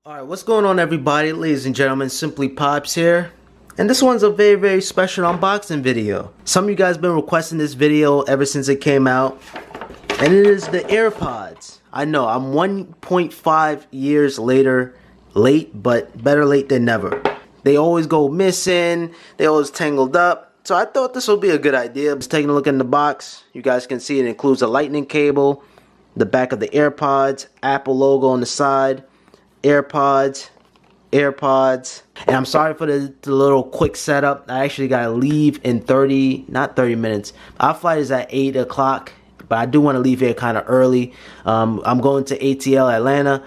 Alright, what's going on everybody, ladies and gentlemen, SimplyPops here. And this one's a very special unboxing video. Some of you guys been requesting this video ever since it came out. And it is the AirPods. I know, I'm 1.5 years later, late, but better late than never. They always go missing, they always tangled up. So I thought this would be a good idea. Just taking a look in the box, you guys can see it includes a lightning cable, the back of the AirPods, Apple logo on the side, AirPods, and I'm sorry for the little quick setup. I actually gotta leave in not 30 minutes. Our flight is at 8 o'clock, but I do want to leave here kind of early. I'm going to ATL Atlanta,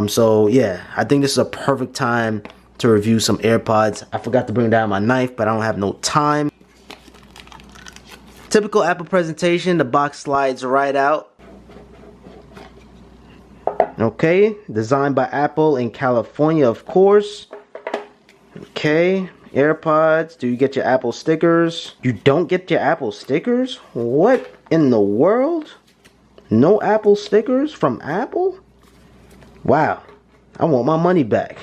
so yeah, I think this is a perfect time to review some AirPods. I forgot to bring down my knife, but I don't have no time. Typical Apple presentation, the box slides right out. Okay, designed by Apple in California, of course. Okay, AirPods. Do you get your Apple stickers? You don't get your Apple stickers? What in the world? No Apple stickers from Apple? Wow, I want my money back.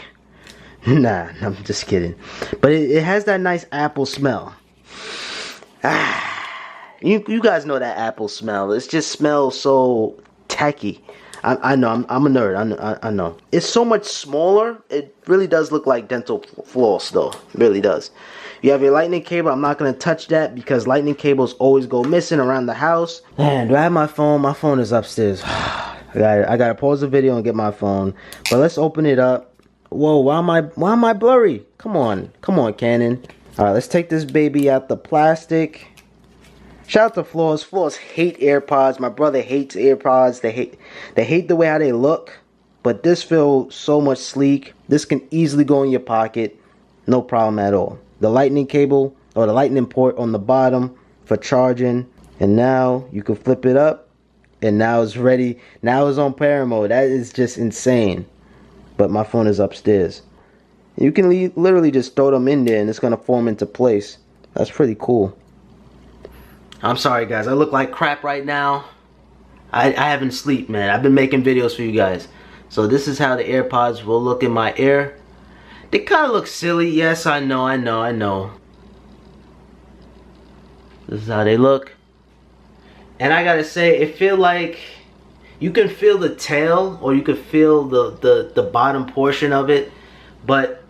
Nah, I'm just kidding. But it has that nice Apple smell. You guys know that Apple smell. It just smells so tacky. I know, I'm a nerd, I know. It's so much smaller, it really does look like dental floss though, it really does. You have your lightning cable, I'm not going to touch that because lightning cables always go missing around the house. Man, do I have my phone? My phone is upstairs. I gotta pause the video and get my phone. But let's open it up. Whoa, why am I blurry? Come on, Canon. Alright, let's take this baby out the plastic. Shout out to Floors. Floors hate AirPods. My brother hates AirPods. They hate the way how they look. But this feels so much sleek. This can easily go in your pocket. No problem at all. The lightning cable or the lightning port on the bottom for charging. And now you can flip it up. And now it's ready. Now it's on parent mode. That is just insane. But my phone is upstairs. You can literally just throw them in there and it's going to form into place. That's pretty cool. I'm sorry guys, I look like crap right now. I haven't slept, man. I've been making videos for you guys. So this is how the AirPods will look in my ear. They kind of look silly. Yes, I know. This is how they look. And I gotta say, it feel like you can feel the tail or you can feel the bottom portion of it. But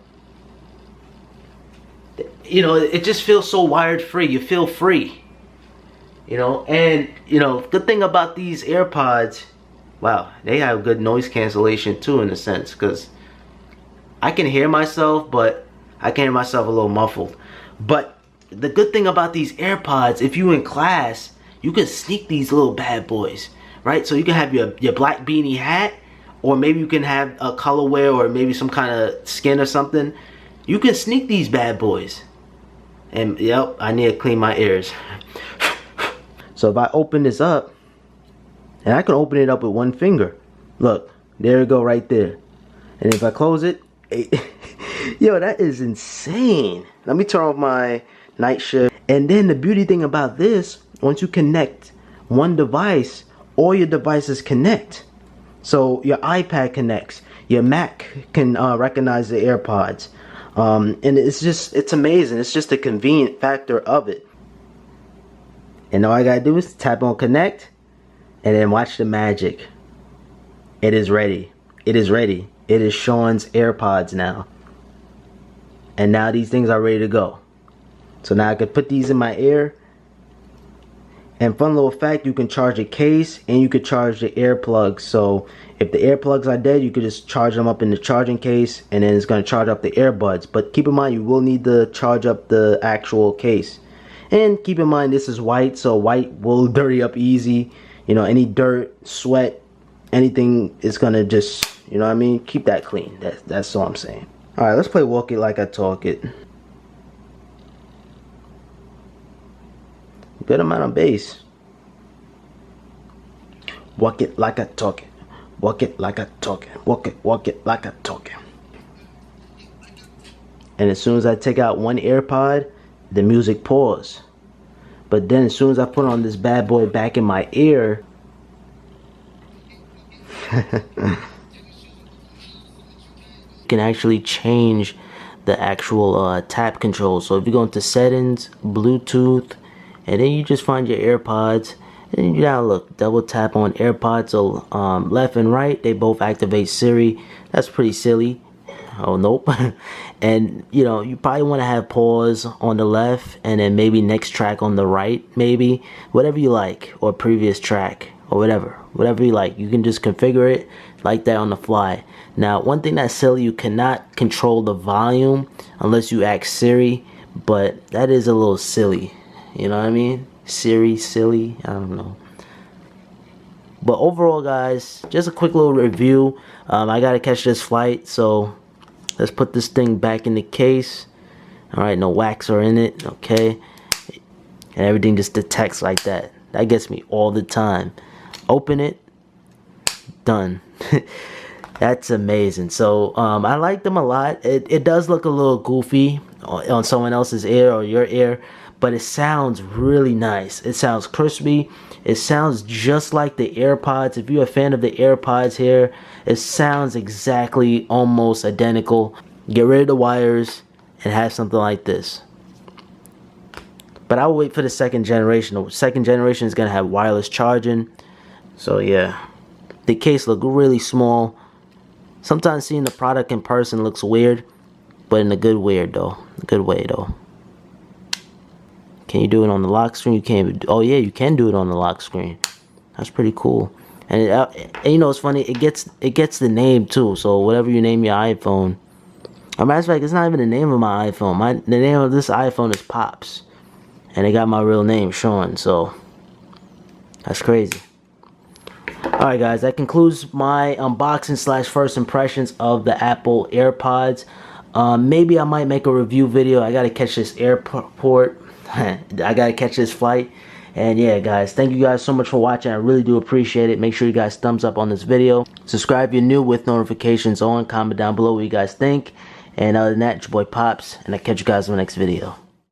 you know, it just feels so wired free. You feel free. You know, and you know, good thing about these AirPods, wow, they have good noise cancellation too in a sense, because I can hear myself, but I can hear myself a little muffled. But the good thing about these AirPods, if you in class, you can sneak these little bad boys, right? So you can have your black beanie hat, or maybe you can have a colorway or maybe some kind of skin or something. You can sneak these bad boys. And yep, I need to clean my ears. So if I open this up, and I can open it up with one finger. Look, there you go right there. And if I close it, yo, that is insane. Let me turn off my night shift. And then the beauty thing about this, once you connect one device, all your devices connect. So your iPad connects, your Mac can recognize the AirPods. And it's amazing. It's just a convenient factor of it. And all I gotta do is tap on connect and then watch the magic. It is ready. It is ready. It is Sean's AirPods now. And now these things are ready to go. So now I can put these in my ear. And fun little fact, you can charge a case and you could charge the earplugs. So if the earplugs are dead, you could just charge them up in the charging case and then it's gonna charge up the earbuds. But keep in mind, you will need to charge up the actual case. And keep in mind, this is white, so white will dirty up easy. You know, any dirt, sweat, anything is gonna just, you know what I mean? Keep that clean. That's all I'm saying. Alright, let's play Walk It Like I Talk It. Good amount of bass. Walk it like I talk it. Walk it like I talk it. Walk it like I talk it. And as soon as I take out one AirPod, the music paused. But then as soon as I put on this bad boy back in my ear, You can actually change the actual tap control. So if you go into settings, Bluetooth, and then you just find your AirPods, and you now look, double tap on AirPods, so left and right, they both activate Siri. That's pretty silly. Oh nope. And you know, you probably want to have pause on the left and then maybe next track on the right, maybe whatever you like, or previous track, or whatever you like. You can just configure it like that on the fly. Now one thing that's silly, you cannot control the volume unless you ask Siri, but that is a little silly, you know what I mean? Siri silly, I don't know. But overall guys, just a quick little review. I gotta catch this flight, so let's put this thing back in the case. Alright, no wax or in it, okay. And everything just detects like that. That gets me all the time. Open it, done. That's amazing. So I like them a lot. It does look a little goofy on someone else's ear or your ear, but it sounds really nice. It sounds crispy. It sounds just like the AirPods. If you're a fan of the AirPods here, it sounds exactly almost identical. Get rid of the wires and have something like this. But I'll wait for the second generation. The second generation is going to have wireless charging. So yeah, the case look really small. Sometimes seeing the product in person looks weird, but in a good weird though. A good way though. Can you do it on the lock screen? You can't. Oh yeah, you can do it on the lock screen. That's pretty cool. And you know, it's funny. It gets the name too. So whatever you name your iPhone. As a matter of fact, it's not even the name of my iPhone. The name of this iPhone is Pops, and they got my real name, Sean. So that's crazy. Alright guys, that concludes my unboxing / first impressions of the Apple AirPods. Maybe I might make a review video. I gotta catch this airport. I gotta catch this flight. And yeah guys, thank you guys so much for watching. I really do appreciate it. Make sure you guys thumbs up on this video. Subscribe if you're new with notifications on. Comment down below what you guys think. And other than that, it's your boy Pops, and I'll catch you guys in the next video.